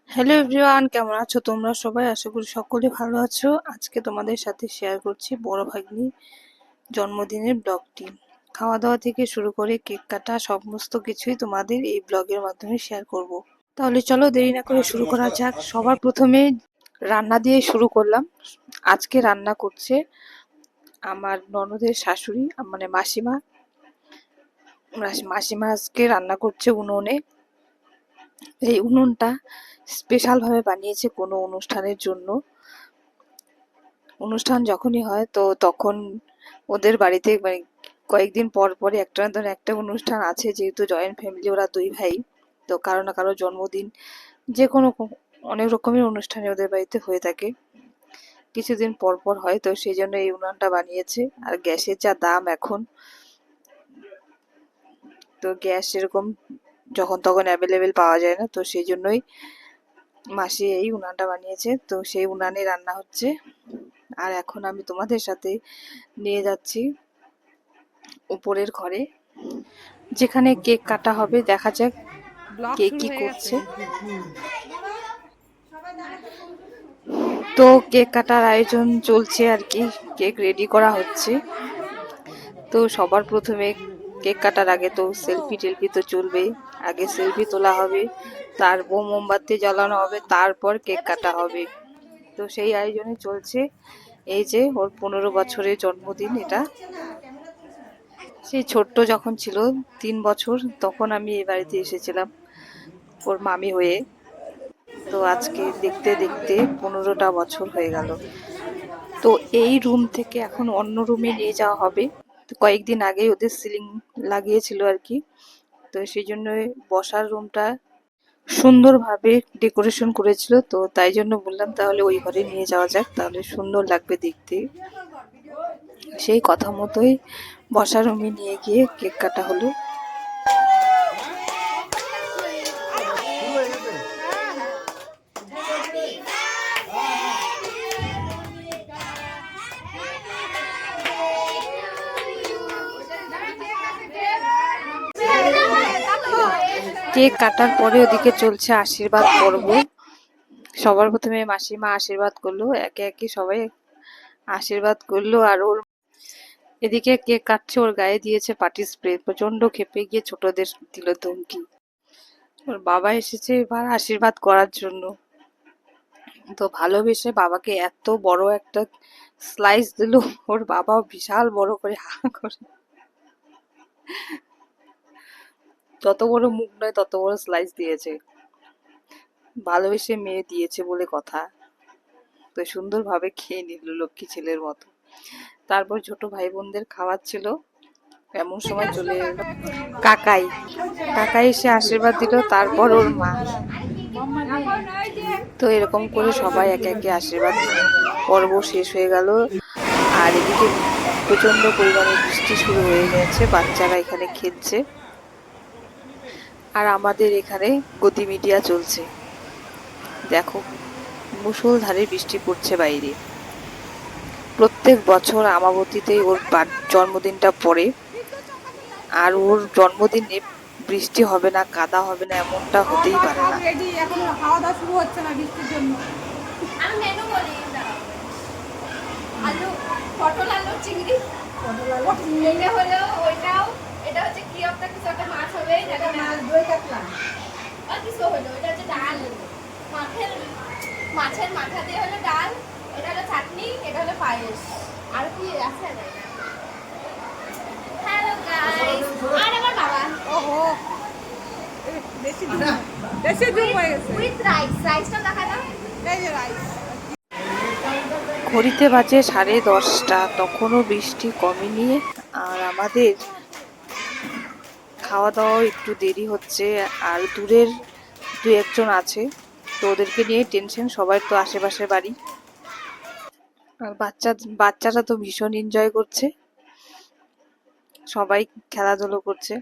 Hello everyone, কেমন আছো তোমরা সবাই? আশা করি সকলে ভালো আছো। আজকে তোমাদের সাথে শেয়ার করছি বড় ভাগ্নির জন্মদিনের ব্লগটি। খাওয়া দাওয়া থেকে শুরু করে কেক কাটা সমস্ত কিছুই তোমাদের এই ব্লগের মাধ্যমে শেয়ার করব। তাহলে চলো দেরি না করে শুরু করা যাক। সবার প্রথমে রান্না দিয়ে শুরু করলাম। আজকে রান্না করছে আমার ননদের শাশুড়ি, মানে মাসিমা। মাসিমা আজকে রান্না করছে উনুনে। এই উনুনটা স্পেশাল ভাবে বানিয়েছে কোনো অনুষ্ঠানের জন্য। অনুষ্ঠান যখনই হয় তো তখন ওদের বাড়িতে মানে কয়েকদিন পর পরই একটা না ধরো একটা অনুষ্ঠান আছে, যেহেতু জয়েন্ট ফ্যামিলি, ওরা দুই ভাই। তো কারো না কারো জন্মদিন, যে কোনো অনেক রকমের অনুষ্ঠানে ওদের বাড়িতে হয়ে থাকে, কিছুদিন পর পর হয়। তো সেই জন্য এই উনানটা বানিয়েছে। আর গ্যাসের যা দাম এখন, তো গ্যাস এরকম যখন তখন অ্যাভেলেবেল পাওয়া যায় না, তো সেই জন্যই মাসি এই উনানটা বানিয়েছে। তো সেই উনানে রান্না হচ্ছে। আর এখন আমি তোমাদের সাথে নিয়ে যাচ্ছি উপরের ঘরে, যেখানে কেক কাটা হবে। দেখা যাক ব্লগ কে শুরু কি হয়ে গেছে। করছে। তো কেক কাটার আয়োজন চলছে আর কি, কেক রেডি করা হচ্ছে। তো সবার প্রথমে কেক কাটার আগে তো সেলফি টেলফি তো চলবেই। আগে সেলফি তোলা হবে, তারপর মোমবাতি জ্বালানো হবে, তারপর কেক কাটা হবে। তো সেই আয়োজনে চলছে। এই যে ওর 15 বছরের জন্মদিন এটা। সেই ছোট্ট যখন ছিল 3 বছর, তখন আমি এই বাড়িতে এসেছিলাম ওর মামি হয়ে। তো আজকে দেখতে দেখতে 15টা বছর হয়ে গেল। তো এই রুম থেকে এখন অন্য রুমে নিয়ে যাওয়া হবে। তো কয়েকদিন আগে ওদের সিলিং লাগিয়েছিল আর কি, তো সেই জন্য বসার রুমটা সুন্দরভাবে ডেকোরেশন করেছিল। তো তাই জন্য বললাম তাহলে ওই ঘরে নিয়ে যাওয়া যাক, তাহলে সুন্দর লাগবে দেখতে। সেই কথা মতোই বসার রুমে নিয়ে গিয়ে কেক কাটা হলো। কেক কাটার পরে ওদিকে চলছে আশীর্বাদ পর্ব। সবার প্রথমে মাসিমা আশীর্বাদ করলো, একে একে সবাই আশীর্বাদ করলো। আর ওর এদিকে কেক কাটছে, ওর গায়ে দিয়েছে পাটি স্প্রে। প্রচন্ড ক্ষেপে গিয়ে ছোটদের দিল ধমকি। ওর বাবা এসেছে এবার আশীর্বাদ করার জন্য। তো ভালোবেসে বাবাকে এত বড় একটা স্লাইস দিল। ওর বাবাও বিশাল বড় করে হা করে, যত বড় মুখ নয় তত বড় স্লাইস দিয়েছে। ভালোবেসে মেয়ে দিয়েছে বলে কথা। তো সুন্দরভাবে খেয়ে নিল লক্ষ্মী ছেলের মতো। তারপর ছোট ভাই বোনদের খাওয়াচ্ছিল। এমন সময় চলে এলো কাকাই। কাকাই এসে আশীর্বাদ দিল, তারপর ওর মা। তো এরকম করে সবাই একে একে আশীর্বাদ পর্ব শেষ হয়ে গেল। আর এদিকে প্রচন্ড পরিমাণে বৃষ্টি শুরু হয়ে গেছে, বাচ্চারা এখানে খেলছে। আর আমাদের এখানে গতি মিডিয়া চলছে। দেখো মুষলধারে বৃষ্টি পড়ছে বাইরে। প্রত্যেক বছর আমাবতীতেই ওর জন্মদিনটা পড়ে। আর ওর জন্মদিনে বৃষ্টি হবে না, কাদা হবে না, এমনটা হতেই পারে না। এখন খাওয়া দাওয়া শুরু হচ্ছে না বৃষ্টির জন্য। আমি মেনু বলি, আলু, পটল, আলু, চিংড়ি। পটল, আলু, চিংড়ি হলো ওইটাও। এটা হচ্ছে কি একটা কিছু একটা মাছ হবে, যেটা মাছ দই কাতলা আর কিছু হলো। এটা হচ্ছে ডাল, মাছের মাথা দিয়ে হলো ডাল। এটা হলো চাটনি, এটা হলো পায়েস। আর কি আছে? হ্যালো গাইস, আর আমার বাবা। ওহো, বেশি জুম হয়ে গেছে। উইথ রাইস, রাইসটা দেখা দাও। এই যে রাইস। ঘড়িতে বাজে 10:30, তখনও বৃষ্টি কমেনি। আর আমাদের খাওয়া দাওয়া একটু দেরি হচ্ছে। আর দূরের দু একজন আছে, তো ওদেরকে নিয়ে টেনশন সবার। তো আশেপাশে বাড়ি। আর বাচ্চারা তো ভীষণ এনজয় করছে, সবাই খেলাধুলো করছে।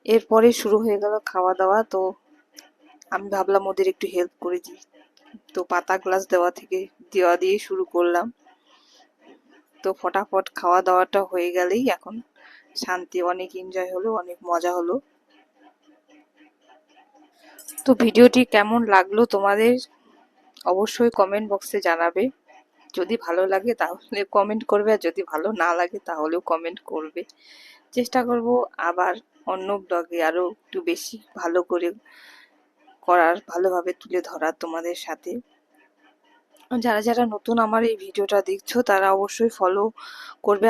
এরপরে শুরু হয়ে গেল খাওয়া দাওয়া। তো আমি ভাবলাম ওদের একটু হেল্প করে দিই। তো পাতা গ্লাস দেওয়া দিয়ে শুরু করলাম। তো ফটাফট খাওয়া দাওয়াটা হয়ে গেলেই এখন শান্তি। অনেক এনজয় হলো, অনেক মজা হলো। তো ভিডিওটি কেমন লাগলো তোমাদের অবশ্যই কমেন্ট বক্সে জানাবে। যদি ভালো লাগে তাহলে কমেন্ট করবে, আর যদি ভালো না লাগে তাহলেও কমেন্ট করবে। চেষ্টা করব আবার অন্য ব্লগে আরো একটু বেশি ভালো করে করার, ভালোভাবে তুলে ধরার তোমাদের সাথে। যারা যারা নতুন আমার এই ভিডিওটা দেখছো তারা অবশ্যই ফলো করবে।